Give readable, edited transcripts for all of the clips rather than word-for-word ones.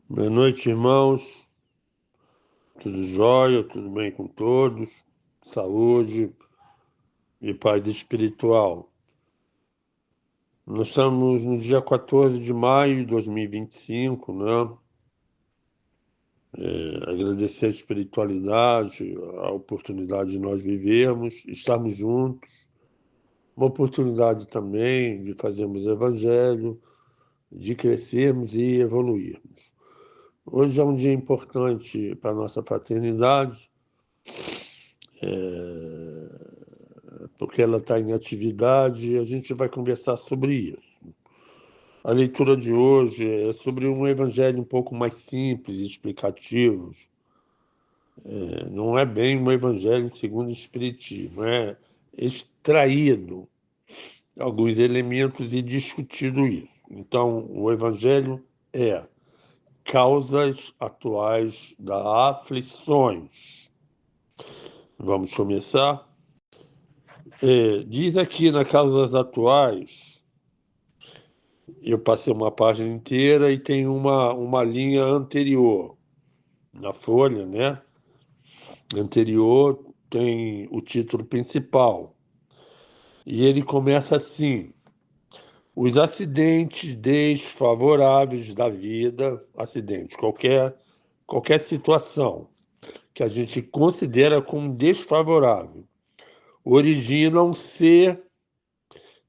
Boa noite, irmãos. Tudo jóia? Tudo bem com todos? Saúde e paz espiritual. Nós estamos no dia 14 de maio de 2025, né? Agradecer a espiritualidade, a oportunidade de nós vivermos, estarmos juntos, uma oportunidade também de fazermos evangelho, de crescermos e evoluirmos. Hoje é um dia importante para a nossa fraternidade, porque ela está em atividade e a gente vai conversar sobre isso. A leitura de hoje é sobre um evangelho um pouco mais simples, explicativo. Não é bem um evangelho segundo o Espiritismo, é extraído alguns elementos e discutido isso. Então, o evangelho é causas atuais das aflições. Vamos começar? Diz aqui na Causas Atuais. Eu passei uma página inteira e tem uma linha anterior. Na folha, né? Anterior tem o título principal. E ele começa assim: os acidentes desfavoráveis da vida, acidente, qualquer situação que a gente considera como desfavorável, originam-se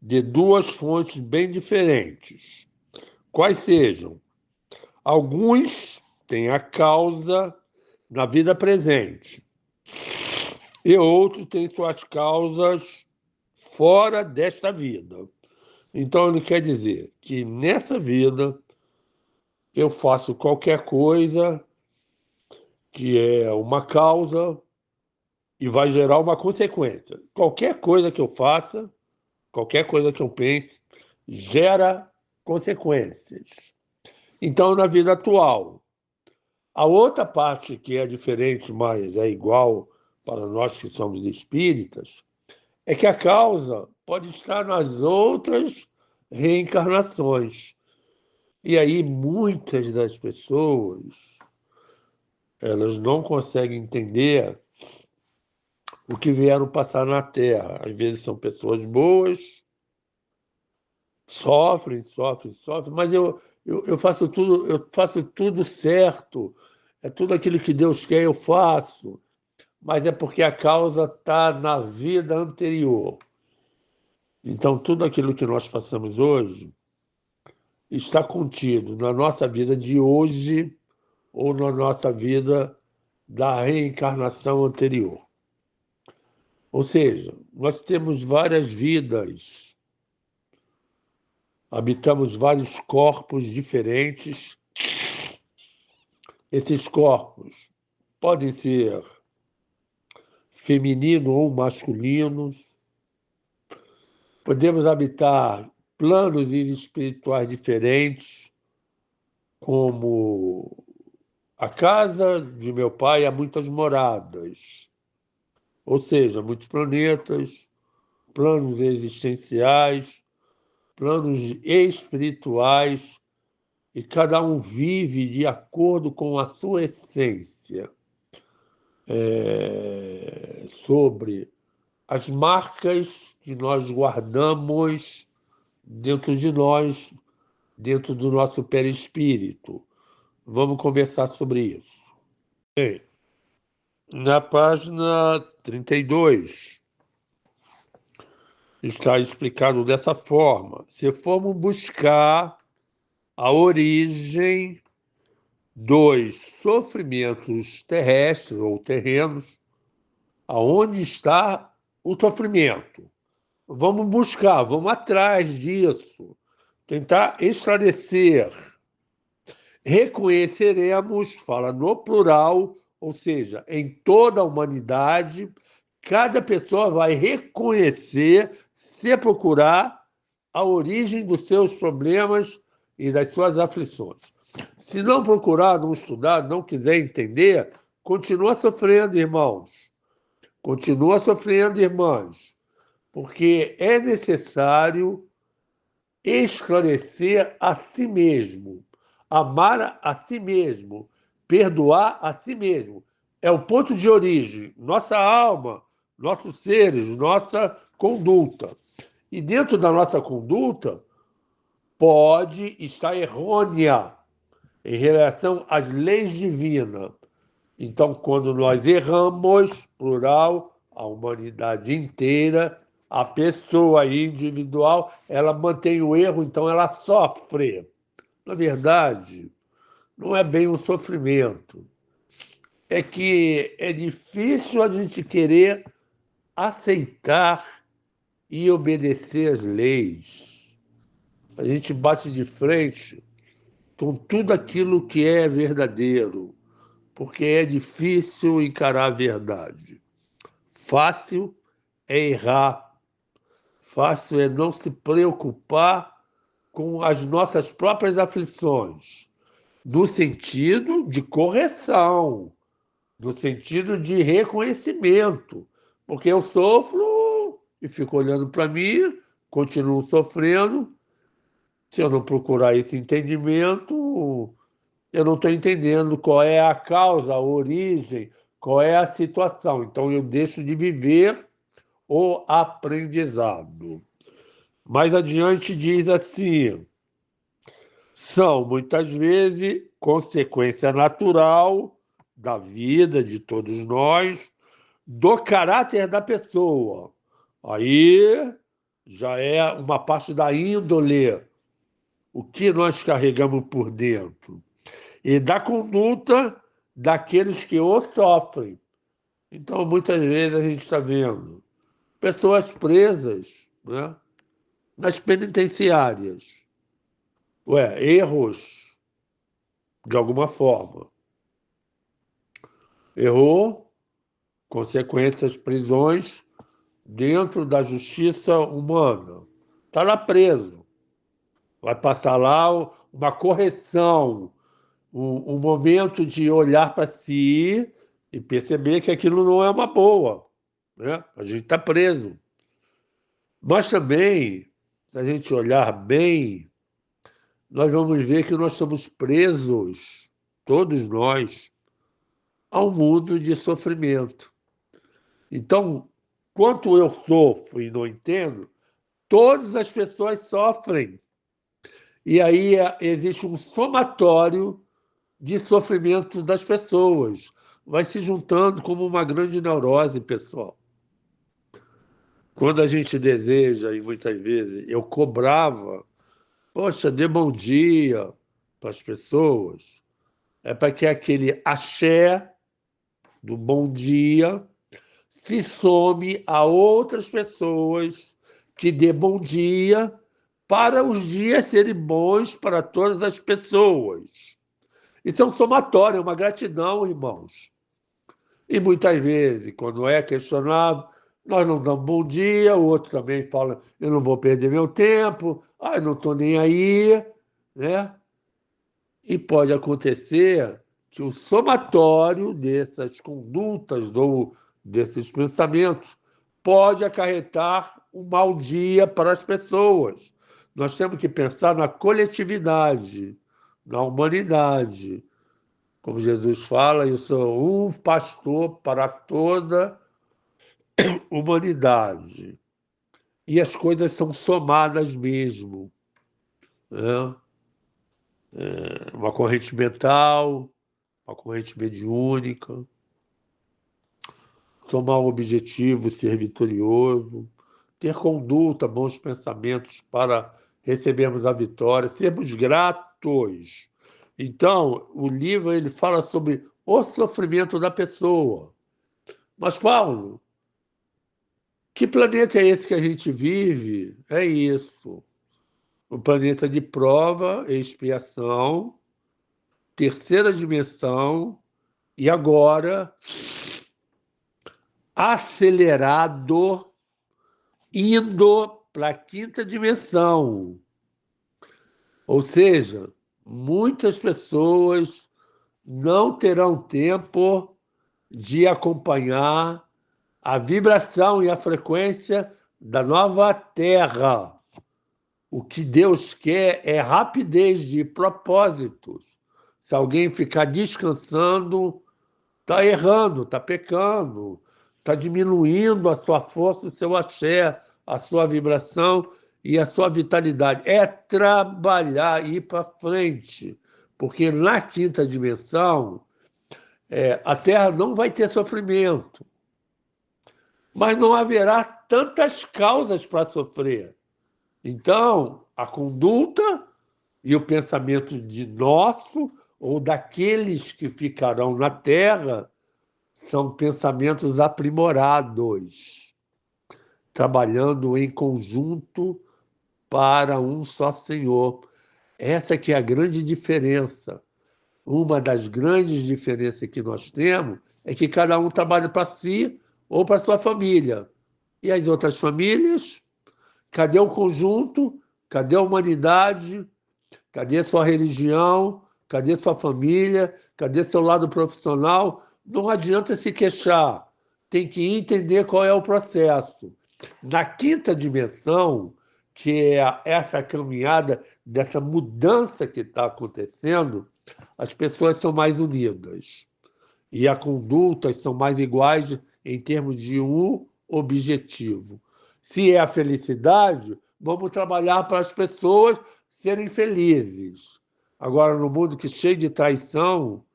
de duas fontes bem diferentes. Quais sejam? Alguns têm a causa na vida presente e outros têm suas causas fora desta vida. Então, ele quer dizer que nessa vida eu faço qualquer coisa que é uma causa e vai gerar uma consequência. Qualquer coisa que eu faça, qualquer coisa que eu pense, gera consequências. Então, na vida atual, a outra parte que é diferente, mas é igual para nós que somos espíritas, é que a causa pode estar nas outras reencarnações. E aí muitas das pessoas, elas não conseguem entender o que vieram passar na Terra. Às vezes são pessoas boas, sofrem, mas eu faço tudo certo, é tudo aquilo que Deus quer, eu faço. Mas é porque a causa está na vida anterior. Então, tudo aquilo que nós passamos hoje está contido na nossa vida de hoje ou na nossa vida da reencarnação anterior. Ou seja, nós temos várias vidas, habitamos vários corpos diferentes. Esses corpos podem ser femininos ou masculinos. Podemos habitar planos espirituais diferentes, como a casa de meu pai há muitas moradas, ou seja, muitos planetas, planos existenciais, planos espirituais, e cada um vive de acordo com a sua essência, sobre as marcas que nós guardamos dentro de nós, dentro do nosso perispírito. Vamos conversar sobre isso. Bem, na página 32, está explicado dessa forma: se formos buscar a origem dos sofrimentos terrestres ou terrenos, aonde está o sofrimento? Vamos buscar, vamos atrás disso, tentar esclarecer. Reconheceremos, fala no plural, ou seja, em toda a humanidade, cada pessoa vai reconhecer, se procurar, a origem dos seus problemas e das suas aflições. Se não procurar, não estudar, não quiser entender, continua sofrendo, irmãos. Continua sofrendo, irmãs, porque é necessário esclarecer a si mesmo, amar a si mesmo, perdoar a si mesmo. É o ponto de origem, nossa alma, nossos seres, nossa conduta. E dentro da nossa conduta, pode estar errônea em relação às leis divinas. Então, quando nós erramos, plural, a humanidade inteira, a pessoa individual, ela mantém o erro, então ela sofre. Na verdade, não é bem um sofrimento. É que é difícil a gente querer aceitar e obedecer às leis. A gente bate de frente com tudo aquilo que é verdadeiro, porque é difícil encarar a verdade. Fácil é errar, fácil é não se preocupar com as nossas próprias aflições, no sentido de correção, no sentido de reconhecimento, porque eu sofro e fico olhando para mim, continuo sofrendo. Se eu não procurar esse entendimento, eu não estou entendendo qual é a causa, a origem, qual é a situação. Então eu deixo de viver o aprendizado. Mais adiante diz assim: são muitas vezes consequência natural da vida de todos nós, do caráter da pessoa. Aí já é uma parte da índole, o que nós carregamos por dentro, e da conduta daqueles que o sofrem. Então, muitas vezes a gente está vendo pessoas presas, né, nas penitenciárias. Erros, de alguma forma. Errou, consequências, prisões dentro da justiça humana. Está lá preso. Vai passar lá uma correção, um momento de olhar para si e perceber que aquilo não é uma boa, né? A gente está preso. Mas também, se a gente olhar bem, nós vamos ver que nós somos presos, todos nós, a um mundo de sofrimento. Então, quanto eu sofro e não entendo, todas as pessoas sofrem. E aí existe um somatório de sofrimento das pessoas. Vai se juntando como uma grande neurose, pessoal. Quando a gente deseja, e muitas vezes eu cobrava, poxa, dê bom dia para as pessoas, é para que aquele axé do bom dia se some a outras pessoas que dê bom dia para os dias serem bons para todas as pessoas. Isso é um somatório, é uma gratidão, irmãos. E muitas vezes, quando é questionado, nós não damos bom dia, o outro também fala, eu não vou perder meu tempo, eu não estou nem aí, né? E pode acontecer que o somatório dessas condutas ou desses pensamentos pode acarretar um mau dia para as pessoas. Nós temos que pensar na coletividade, na humanidade. Como Jesus fala, eu sou um pastor para toda a humanidade. E as coisas são somadas mesmo, né? Uma corrente mental, uma corrente mediúnica, tomar um objetivo, ser vitorioso, ter conduta, bons pensamentos para recebermos a vitória, sermos gratos. Então, o livro ele fala sobre o sofrimento da pessoa. Mas, Paulo, que planeta é esse que a gente vive? É isso. Um planeta de prova e expiação, terceira dimensão, e agora acelerado, indo para a quinta dimensão. Ou seja, muitas pessoas não terão tempo de acompanhar a vibração e a frequência da nova Terra. O que Deus quer é rapidez de propósitos. Se alguém ficar descansando, está errando, está pecando, está diminuindo a sua força, o seu axé, a sua vibração e a sua vitalidade. É trabalhar, ir para frente, porque na quinta dimensão, a Terra não vai ter sofrimento, mas não haverá tantas causas para sofrer. Então, a conduta e o pensamento de nosso ou daqueles que ficarão na Terra são pensamentos aprimorados, trabalhando em conjunto para um só Senhor. Essa que é a grande diferença. Uma das grandes diferenças que nós temos é que cada um trabalha para si ou para sua família. E as outras famílias? Cadê o conjunto? Cadê a humanidade? Cadê sua religião? Cadê sua família? Cadê seu lado profissional? Não adianta se queixar. Tem que entender qual é o processo. Na quinta dimensão, que é essa caminhada dessa mudança que está acontecendo, as pessoas são mais unidas. E as condutas são mais iguais em termos de um objetivo. Se é a felicidade, vamos trabalhar para as pessoas serem felizes. Agora, no mundo que cheio de traição,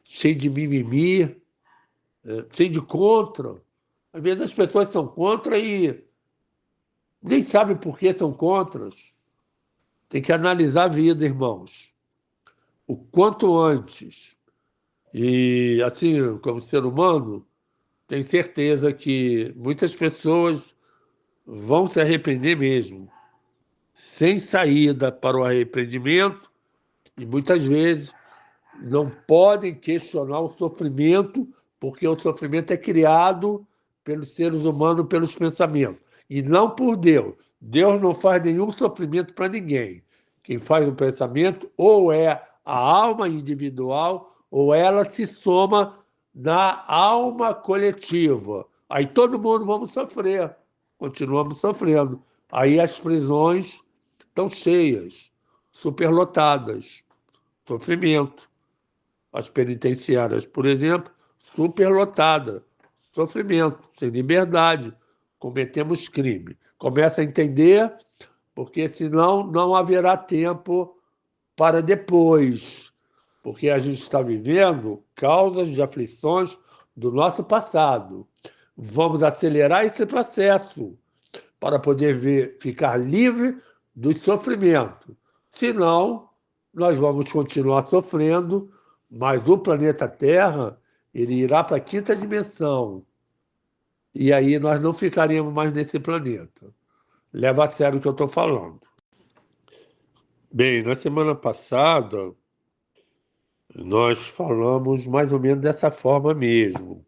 cheio de mimimi, cheio de contra, às vezes as pessoas são contra e nem sabem por que são contras. Tem que analisar a vida, irmãos, o quanto antes. E, assim, como ser humano, tenho certeza que muitas pessoas vão se arrepender mesmo, sem saída para o arrependimento, e muitas vezes não podem questionar o sofrimento, porque o sofrimento é criado pelos seres humanos, pelos pensamentos, e não por Deus. Deus não faz nenhum sofrimento para ninguém. Quem faz o pensamento ou é a alma individual, ou ela se soma na alma coletiva. Aí todo mundo vamos sofrer, continuamos sofrendo. Aí as prisões estão cheias, superlotadas, sofrimento. As penitenciárias, por exemplo, superlotadas, sofrimento, sem liberdade, cometemos crime. Começa a entender, porque senão não haverá tempo para depois, porque a gente está vivendo causas de aflições do nosso passado. Vamos acelerar esse processo para poder ficar livre do sofrimento. Senão, nós vamos continuar sofrendo, mas o planeta Terra ele irá para a quinta dimensão. E aí nós não ficaremos mais nesse planeta. Leva a sério o que eu estou falando. Bem, na semana passada, nós falamos mais ou menos dessa forma mesmo.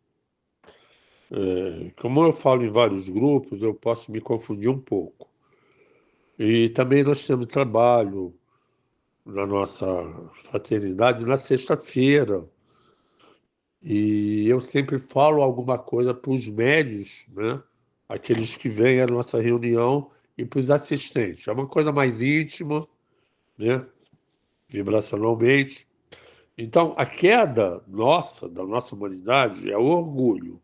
Como eu falo em vários grupos, eu posso me confundir um pouco. E também nós temos trabalho na nossa fraternidade na sexta-feira. E eu sempre falo alguma coisa para os médios, né? Aqueles que vêm à nossa reunião, e para os assistentes. É uma coisa mais íntima, né? Vibracionalmente. Então, a queda nossa, da nossa humanidade, é o orgulho.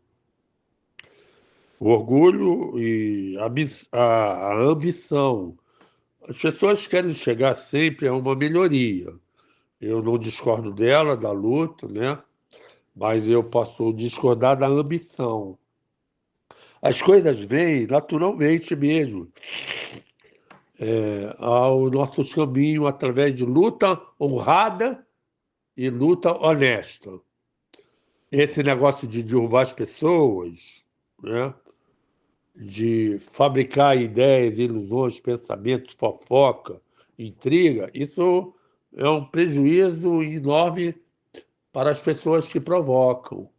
O orgulho e a ambição. As pessoas querem chegar sempre a uma melhoria. Eu não discordo dela, da luta, né? Mas eu posso discordar da ambição. As coisas vêm naturalmente mesmo, ao nosso caminho através de luta honrada e luta honesta. Esse negócio de derrubar as pessoas, né? De fabricar ideias, ilusões, pensamentos, fofoca, intriga, isso é um prejuízo enorme para as pessoas que provocam.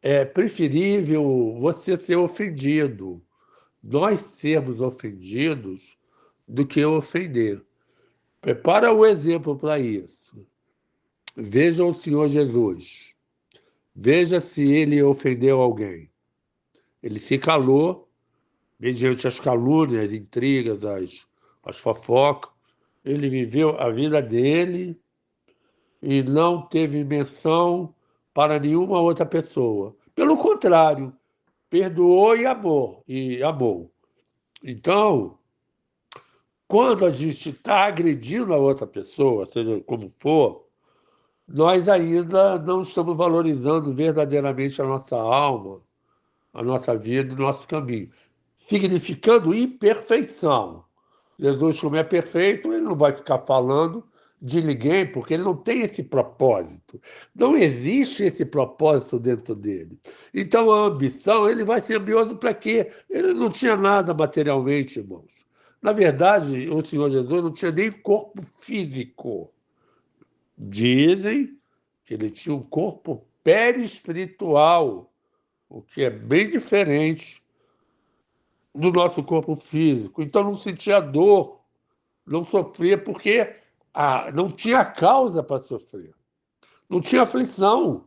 É preferível você ser ofendido, nós sermos ofendidos, do que ofender. Prepara o exemplo para isso. Veja o Senhor Jesus. Veja se ele ofendeu alguém. Ele se calou mediante as calúnias, as intrigas, as fofocas. Ele viveu a vida dele e não teve menção para nenhuma outra pessoa. Pelo contrário, perdoou e amou. Então, quando a gente está agredindo a outra pessoa, seja como for, nós ainda não estamos valorizando verdadeiramente a nossa alma, a nossa vida e o nosso caminho, significando imperfeição. Jesus, como é perfeito, ele não vai ficar falando de ninguém, porque ele não tem esse propósito. Não existe esse propósito dentro dele. Então, a ambição, ele vai ser ambicioso para quê? Ele não tinha nada materialmente, irmãos. Na verdade, o Senhor Jesus não tinha nem corpo físico. Dizem que ele tinha um corpo perispiritual, o que é bem diferente do nosso corpo físico. Então, não sentia dor, não sofria porque não tinha causa para sofrer, não tinha aflição.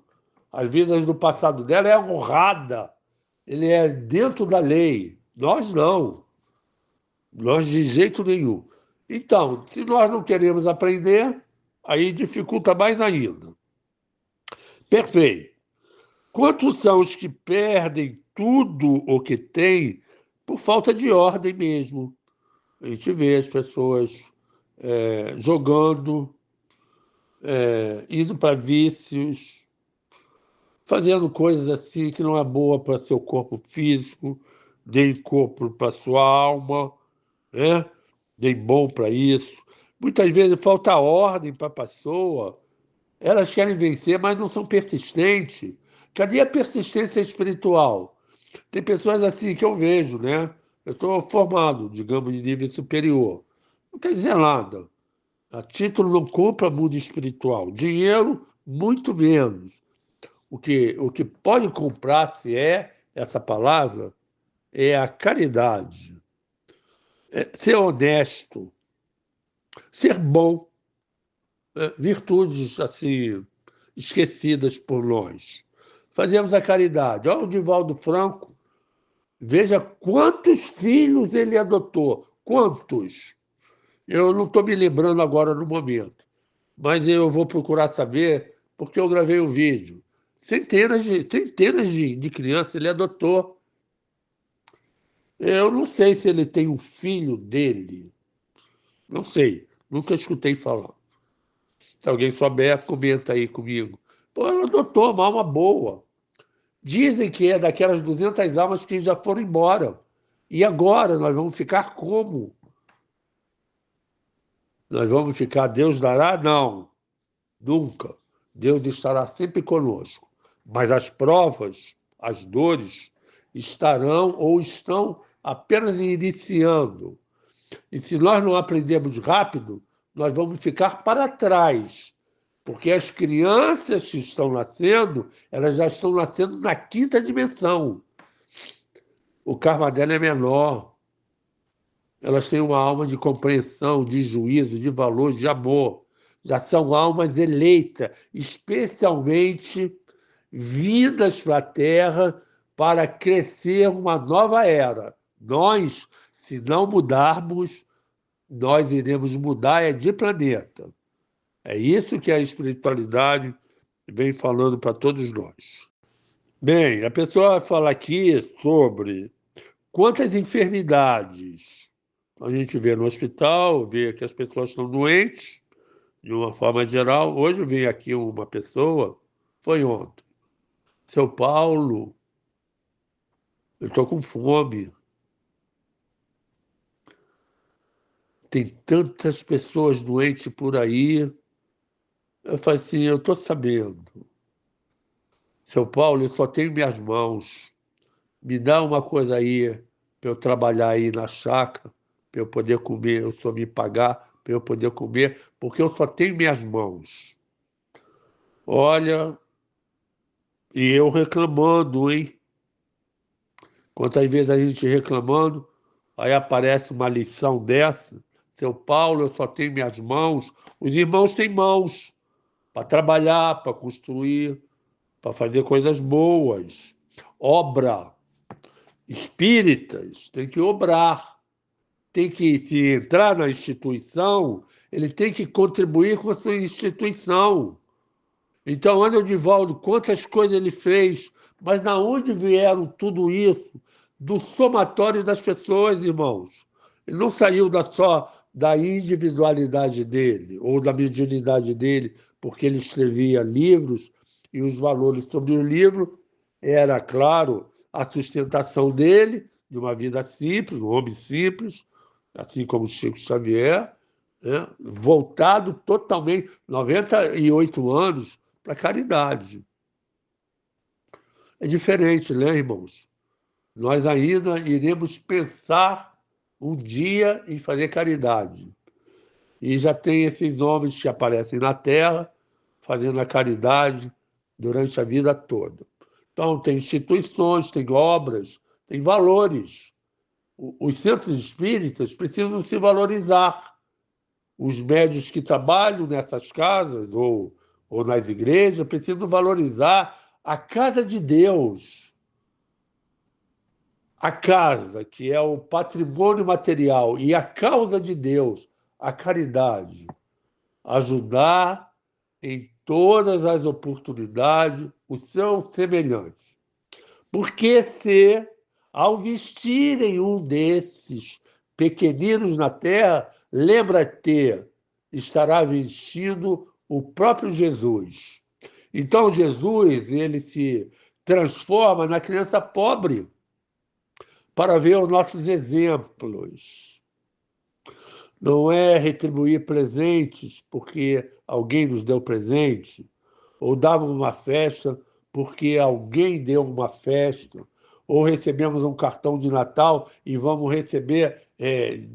As vidas do passado dela é honrada, ele é dentro da lei. Nós não, nós de jeito nenhum. Então, se nós não queremos aprender, aí dificulta mais ainda. Perfeito. Quantos são os que perdem tudo o que têm por falta de ordem mesmo? A gente vê as pessoas jogando, indo para vícios, fazendo coisas assim que não é boa para seu corpo físico, nem corpo para sua alma, né? Nem bom para isso. Muitas vezes falta ordem para a pessoa, elas querem vencer, mas não são persistentes. Cadê a persistência espiritual? Tem pessoas assim que eu vejo, né? Eu estou formado, digamos, de nível superior. Não quer dizer nada. A título não compra mundo espiritual. Dinheiro, muito menos. O que pode comprar, se é essa palavra, é a caridade. É ser honesto, ser bom. Virtudes assim, esquecidas por nós. Fazemos a caridade. Olha o Divaldo Franco, veja quantos filhos ele adotou. Quantos? Eu não estou me lembrando agora no momento, mas eu vou procurar saber, porque eu gravei um vídeo. Centenas de crianças ele adotou. Eu não sei se ele tem um filho dele. Não sei, nunca escutei falar. Se alguém souber, comenta aí comigo. Pô, ele adotou uma alma boa. Dizem que é daquelas 200 almas que já foram embora. E agora nós vamos ficar como? Nós vamos ficar, Deus dará? Não, nunca. Deus estará sempre conosco. Mas as provas, as dores, estarão ou estão apenas iniciando. E se nós não aprendermos rápido, nós vamos ficar para trás. Porque as crianças que estão nascendo, elas já estão nascendo na quinta dimensão. O karma dela é menor. Elas têm uma alma de compreensão, de juízo, de valor, de amor. Já são almas eleitas, especialmente vindas para a Terra para crescer uma nova era. Nós, se não mudarmos, nós iremos mudar de planeta. É isso que a espiritualidade vem falando para todos nós. Bem, a pessoa fala aqui sobre quantas enfermidades a gente vê no hospital, vê que as pessoas estão doentes, de uma forma geral. Hoje veio aqui uma pessoa, foi ontem. Seu Paulo, eu estou com fome. Tem tantas pessoas doentes por aí. Eu falei assim, eu estou sabendo. Seu Paulo, eu só tenho minhas mãos. Me dá uma coisa aí para eu trabalhar aí na chácara, para eu poder comer, eu só me pagar, para eu poder comer, porque eu só tenho minhas mãos. Olha, e eu reclamando, hein? Quantas vezes a gente reclamando, aí aparece uma lição dessa. Seu Paulo, eu só tenho minhas mãos. Os irmãos têm mãos para trabalhar, para construir, para fazer coisas boas. Obra. espíritas têm que obrar, tem que, se entrar na instituição, ele tem que contribuir com a sua instituição. Então, olha o Divaldo, quantas coisas ele fez, mas da onde vieram tudo isso? Do somatório das pessoas, irmãos. Ele não saiu só da individualidade dele, ou da mediunidade dele, porque ele escrevia livros, e os valores sobre o livro era, claro, a sustentação dele, de uma vida simples, um homem simples, assim como Chico Xavier, né? Voltado totalmente, 98 anos, para a caridade. É diferente, né, irmãos? Nós ainda iremos pensar um dia em fazer caridade. E já tem esses homens que aparecem na Terra fazendo a caridade durante a vida toda. Então, tem instituições, tem obras, tem valores. Os centros espíritas precisam se valorizar. Os médios que trabalham nessas casas ou nas igrejas precisam valorizar a casa de Deus, a casa, que é o patrimônio material, e a causa de Deus, a caridade. Ajudar em todas as oportunidades o seu semelhante. Porque se, ao vestirem um desses pequeninos na terra, lembra-te, estará vestindo o próprio Jesus. Então, Jesus, ele se transforma na criança pobre para ver os nossos exemplos. Não é retribuir presentes porque alguém nos deu presente, ou damos uma festa porque alguém deu uma festa, ou recebemos um cartão de Natal e vamos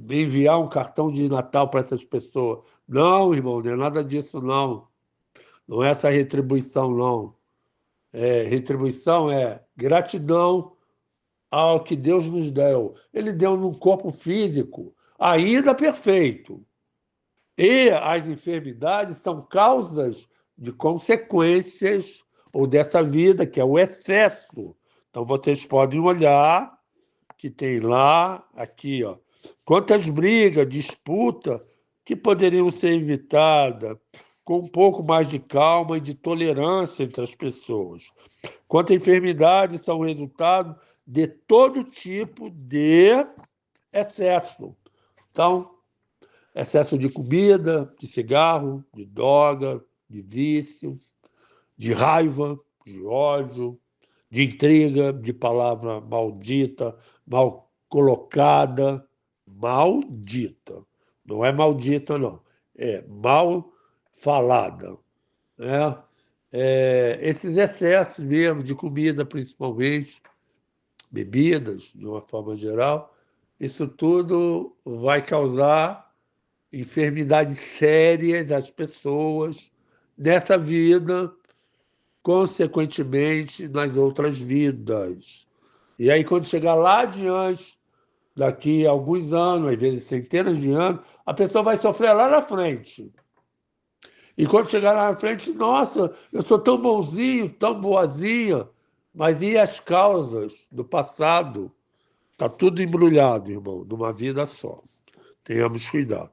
enviar um cartão de Natal para essas pessoas. Não, irmão, não é nada disso, não. Não é essa retribuição, não. Retribuição é gratidão ao que Deus nos deu. Ele deu num corpo físico, ainda perfeito. E as enfermidades são causas de consequências ou dessa vida, que é o excesso. Então, vocês podem olhar que tem lá, aqui, ó, quantas brigas, disputa que poderiam ser evitadas com um pouco mais de calma e de tolerância entre as pessoas. Quantas enfermidades são resultado de todo tipo de excesso. Então, excesso de comida, de cigarro, de droga, de vício, de raiva, de ódio, de intriga, de palavra maldita, mal colocada, maldita. Não é maldita, não. É mal falada. Né? Esses excessos mesmo, de comida principalmente, bebidas, de uma forma geral, isso tudo vai causar enfermidades sérias às pessoas nessa vida, consequentemente nas outras vidas. E aí, quando chegar lá adiante, daqui a alguns anos, às vezes centenas de anos, a pessoa vai sofrer lá na frente. E quando chegar lá na frente, nossa, eu sou tão bonzinho, tão boazinha, mas e as causas do passado? Está tudo embrulhado, irmão, numa vida só. Tenhamos cuidado.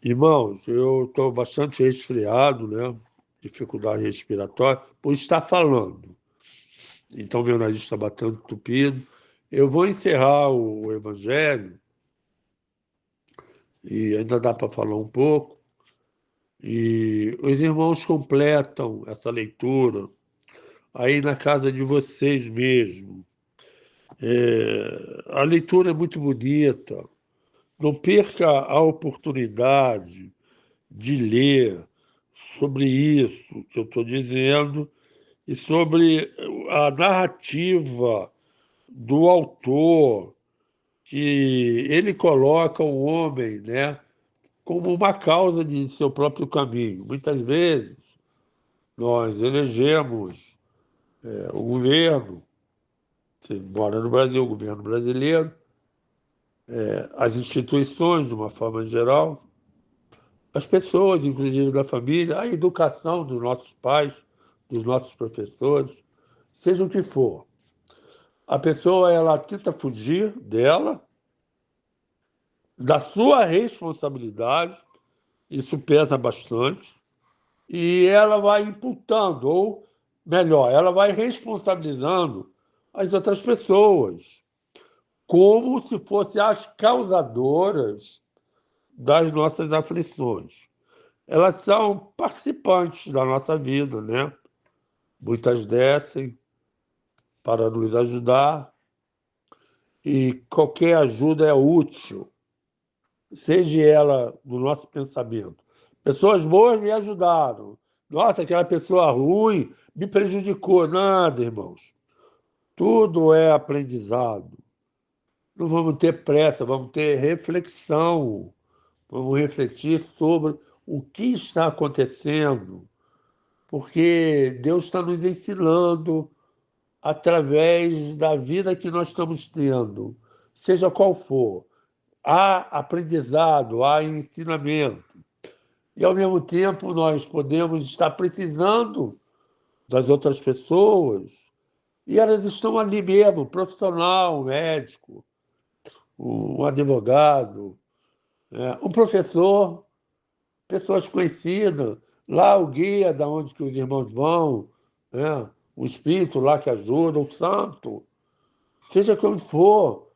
Irmãos, eu estou bastante resfriado, né? Dificuldade respiratória, por estar falando. Então, meu nariz está batendo entupido. Eu vou encerrar o Evangelho, e ainda dá para falar um pouco, e os irmãos completam essa leitura aí na casa de vocês mesmo. A leitura é muito bonita. Não perca a oportunidade de ler sobre isso que eu estou dizendo e sobre a narrativa do autor, que ele coloca o homem, né, como uma causa de seu próprio caminho. Muitas vezes nós elegemos o governo, você mora no Brasil, o governo brasileiro, as instituições, de uma forma geral, as pessoas, inclusive da família, a educação dos nossos pais, dos nossos professores, seja o que for. a pessoa ela tenta fugir dela, da sua responsabilidade, isso pesa bastante, e ela vai imputando, ou melhor, ela vai responsabilizando as outras pessoas, como se fossem as causadoras das nossas aflições. Elas são participantes da nossa vida, né? Muitas descem para nos ajudar e qualquer ajuda é útil, seja ela no nosso pensamento. Pessoas boas me ajudaram. Nossa, aquela pessoa ruim me prejudicou. Nada, irmãos. Tudo é aprendizado. Não vamos ter pressa, vamos ter reflexão. Vamos refletir sobre o que está acontecendo, porque Deus está nos ensinando através da vida que nós estamos tendo, seja qual for. Há aprendizado, há ensinamento. E, ao mesmo tempo, nós podemos estar precisando das outras pessoas e elas estão ali mesmo, profissional, um médico, um advogado, né? Um professor, pessoas conhecidas, lá o guia da onde que os irmãos vão, né? O espírito lá que ajuda, o santo, seja como for,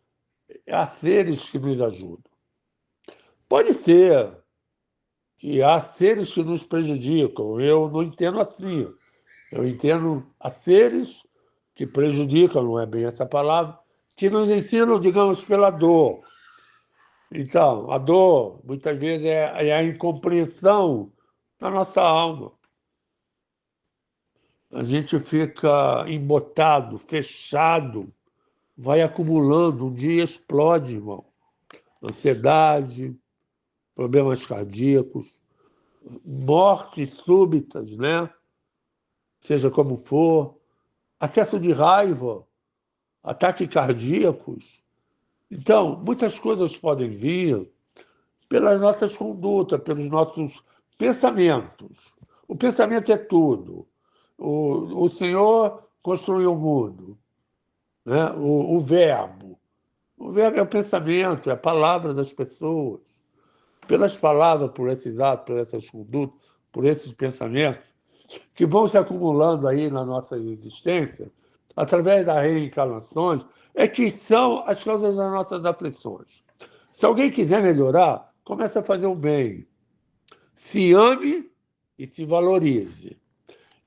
há seres que nos ajudam. Pode ser que há seres que nos prejudicam, eu não entendo assim. Eu entendo há seres que prejudicam, não é bem essa palavra, que nos ensinam, digamos, pela dor. Então, a dor, muitas vezes, é a incompreensão da nossa alma. A gente fica embotado, fechado, vai acumulando, um dia explode, irmão. Ansiedade, problemas cardíacos, mortes súbitas, né? Seja como for, acesso de raiva, ataques cardíacos. Então, muitas coisas podem vir pelas nossas condutas, pelos nossos pensamentos. O pensamento é tudo. O Senhor construiu o mundo, né? O verbo. O verbo é o pensamento, é a palavra das pessoas. Pelas palavras, por esses atos, por essas condutas, por esses pensamentos, que vão se acumulando aí na nossa existência, através das reencarnações, é que são as causas das nossas aflições. Se alguém quiser melhorar, comece a fazer o bem. Se ame e se valorize.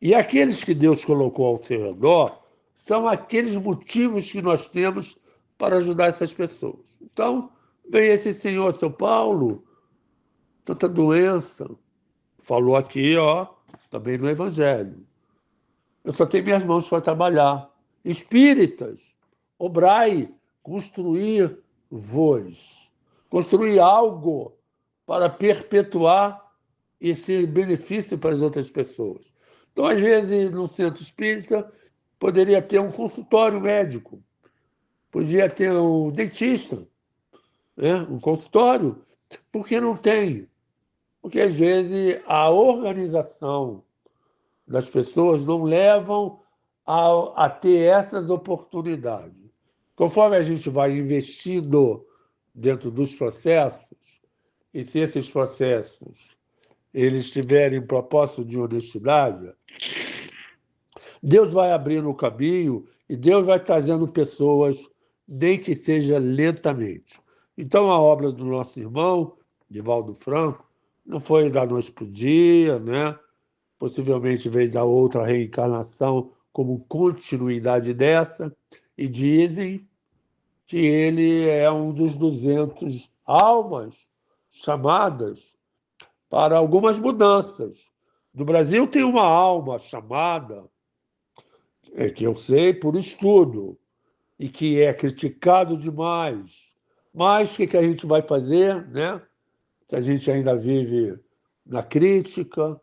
E aqueles que Deus colocou ao seu redor são aqueles motivos que nós temos para ajudar essas pessoas. Então, vem esse senhor, seu Paulo, tanta doença. Falou aqui, ó, também no Evangelho. Eu só tenho minhas mãos para trabalhar. Espíritas, obrai, construir-vos. Construir algo para perpetuar esse benefício para as outras pessoas. Então, às vezes, no centro espírita, poderia ter um consultório médico, podia ter um dentista, né? Um consultório. Por que não tem? Porque, às vezes, a organização das pessoas não levam a ter essas oportunidades. Conforme a gente vai investindo dentro dos processos, e se esses processos eles tiverem propósito de honestidade, Deus vai abrindo o caminho e Deus vai trazendo pessoas, nem que seja lentamente. Então, a obra do nosso irmão, Divaldo Franco, não foi da noite para o dia, né? Possivelmente veio da outra reencarnação como continuidade dessa, e dizem que ele é um dos 200 almas chamadas para algumas mudanças. No Brasil tem uma alma chamada, que eu sei por estudo, e que é criticado demais. Mas o que a gente vai fazer, né? Se a gente ainda vive na crítica,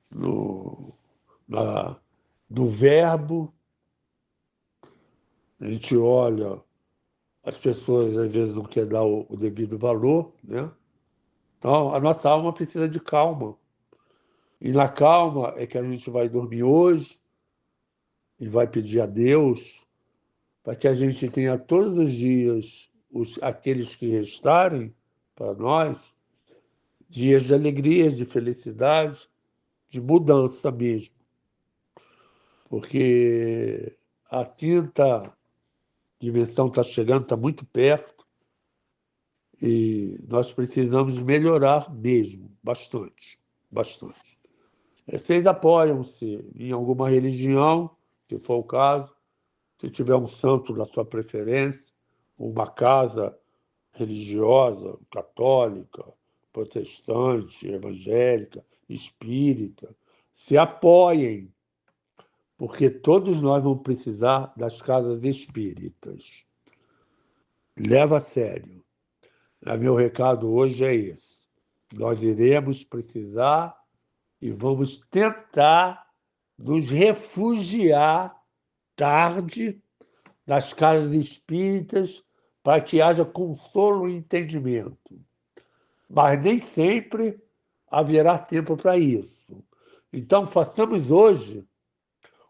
no, na, no verbo, a gente olha, as pessoas às vezes não querem dar o devido valor, né? Então, a nossa alma precisa de calma. E na calma é que a gente vai dormir hoje e vai pedir a Deus para que a gente tenha todos os dias, aqueles que restarem para nós, dias de alegria, de felicidade, de mudança mesmo. Porque a quinta dimensão está chegando, está muito perto, e nós precisamos melhorar mesmo, bastante, bastante. Vocês apoiam-se em alguma religião, se for o caso, se tiver um santo da sua preferência, uma casa religiosa, católica, protestante, evangélica, espírita, se apoiem, porque todos nós vamos precisar das casas espíritas. Leva a sério. Meu recado hoje é esse. Nós iremos precisar e vamos tentar nos refugiar tarde nas casas espíritas para que haja consolo e entendimento. Mas nem sempre haverá tempo para isso. Então, façamos hoje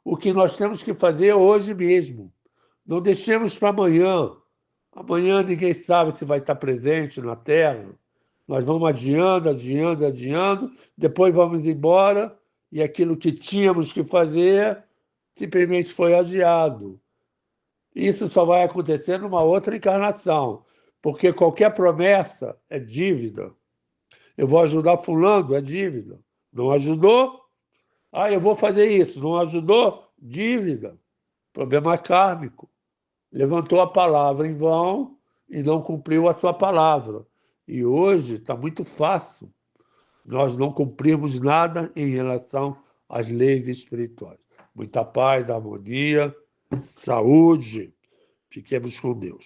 o que nós temos que fazer hoje mesmo. Não deixemos para amanhã. Amanhã ninguém sabe se vai estar presente na Terra. Nós vamos adiando, adiando, adiando, depois vamos embora e aquilo que tínhamos que fazer simplesmente foi adiado. Isso só vai acontecer numa outra encarnação, porque qualquer promessa é dívida. Eu vou ajudar fulano, é dívida. Não ajudou? Eu vou fazer isso. Não ajudou? Dívida. Problema kármico. Levantou a palavra em vão e não cumpriu a sua palavra. E hoje está muito fácil nós não cumprirmos nada em relação às leis espirituais. Muita paz, harmonia, saúde. Fiquemos com Deus.